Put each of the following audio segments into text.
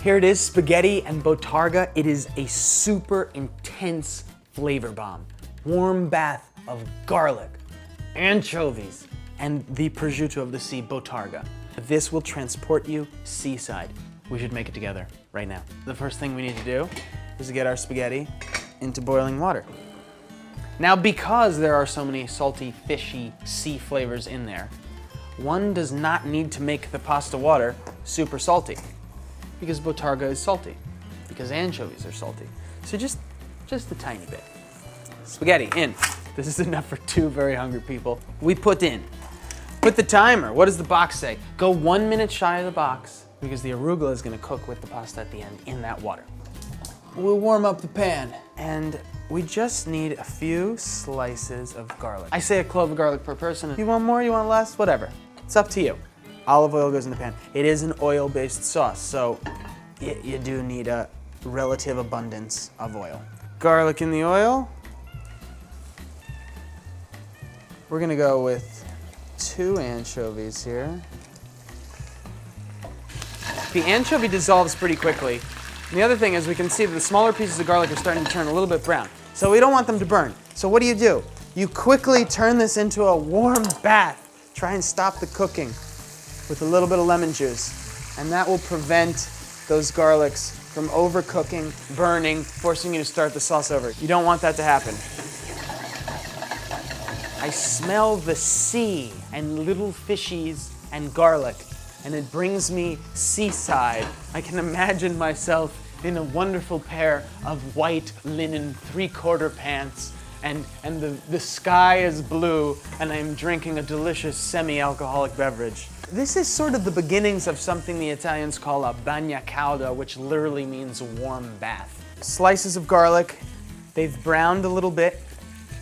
Here it is, spaghetti and Bottarga. It is a super intense flavor bomb. Warm bath of garlic, anchovies, and the prosciutto of the sea, Bottarga. This will transport you seaside. We should make it together right now. The first thing we need to do is to get our spaghetti into boiling water. Now, because there are so many salty, fishy sea flavors in there, one does not need to make the pasta water super salty, because Bottarga is salty, because anchovies are salty. So just a tiny bit. Spaghetti in. This is enough for 2 very hungry people. We put the timer. What does the box say? Go 1 minute shy of the box, because the arugula is gonna cook with the pasta at the end in that water. We'll warm up the pan, and we just need a few slices of garlic. I say a clove of garlic per person. You want more, you want less, whatever. It's up to you. Olive oil goes in the pan. It is an oil-based sauce, so you do need a relative abundance of oil. Garlic in the oil. We're gonna go with 2 anchovies here. The anchovy dissolves pretty quickly. And the other thing is we can see that the smaller pieces of garlic are starting to turn a little bit brown. So we don't want them to burn. So what do? You quickly turn this into a warm bath. Try and stop the cooking with a little bit of lemon juice. And that will prevent those garlics from overcooking, burning, forcing you to start the sauce over. You don't want that to happen. I smell the sea and little fishies and garlic, and it brings me seaside. I can imagine myself in a wonderful pair of white linen 3/4 pants, and the sky is blue, and I'm drinking a delicious semi-alcoholic beverage. This is sort of the beginnings of something the Italians call a bagna calda, which literally means warm bath. Slices of garlic, they've browned a little bit.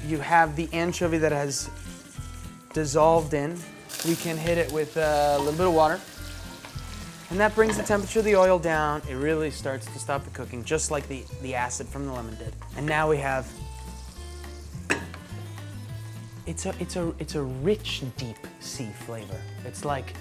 You have the anchovy that has dissolved in. We can hit it with a little bit of water. And that brings the temperature of the oil down. It really starts to stop the cooking, just like the acid from the lemon did. And now we have, it's a rich, deep sea flavor. It's like,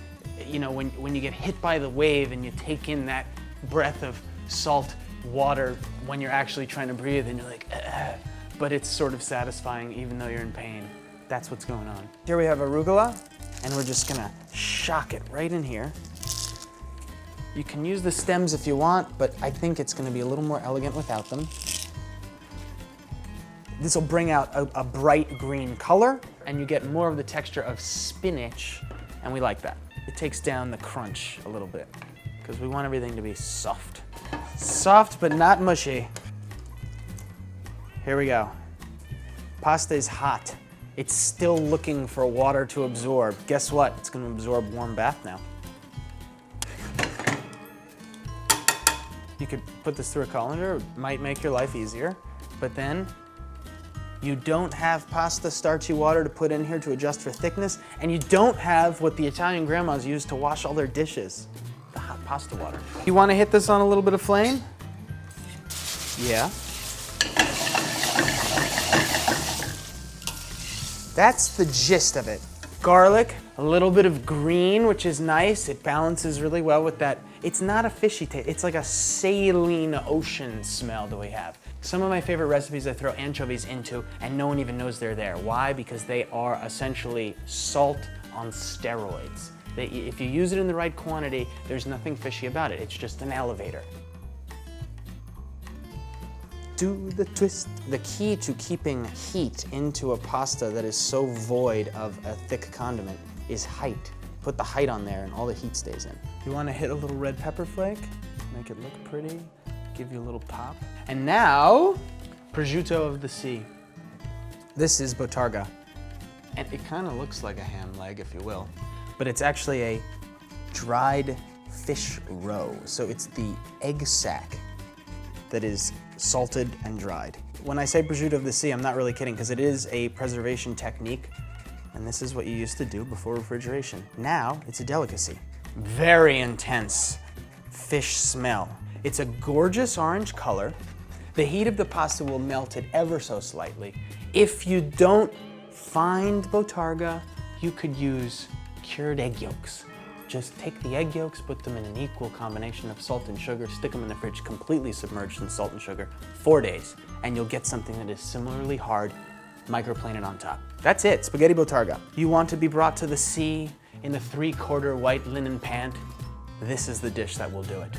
you know, when you get hit by the wave and you take in that breath of salt water when you're actually trying to breathe, and you're like, ugh. But it's sort of satisfying even though you're in pain. That's what's going on. Here we have arugula, and we're just gonna shock it right in here. You can use the stems if you want, but I think it's gonna be a little more elegant without them. This will bring out a bright green color, and you get more of the texture of spinach, and we like that. It takes down the crunch a little bit, because we want everything to be soft. Soft, but not mushy. Here we go. Pasta is hot. It's still looking for water to absorb. Guess what? It's gonna absorb warm bath now. You could put this through a colander, it might make your life easier, but then you don't have pasta starchy water to put in here to adjust for thickness, and you don't have what the Italian grandmas use to wash all their dishes, the hot pasta water. You wanna hit this on a little bit of flame? Yeah. That's the gist of it. Garlic, a little bit of green, which is nice. It balances really well with that. It's not a fishy taste. It's like a saline ocean smell that we have. Some of my favorite recipes I throw anchovies into, and no one even knows they're there. Why? Because they are essentially salt on steroids. If you use it in the right quantity, there's nothing fishy about it. It's just an elevator. Do the twist. The key to keeping heat into a pasta that is so void of a thick condiment is height. Put the height on there and all the heat stays in. You want to hit a little red pepper flake, make it look pretty, give you a little pop. And now, prosciutto of the sea. This is Bottarga. And it kind of looks like a ham leg, if you will, but it's actually a dried fish roe. So it's the egg sac that is salted and dried. When I say prosciutto of the sea, I'm not really kidding, because it is a preservation technique, and this is what you used to do before refrigeration. Now, it's a delicacy. Very intense fish smell. It's a gorgeous orange color. The heat of the pasta will melt it ever so slightly. If you don't find Bottarga, you could use cured egg yolks. Just take the egg yolks, put them in an equal combination of salt and sugar, stick them in the fridge completely submerged in salt and sugar, 4 days, and you'll get something that is similarly hard, microplane it on top. That's it, spaghetti Bottarga. You want to be brought to the sea in a 3/4 white linen pant? This is the dish that will do it.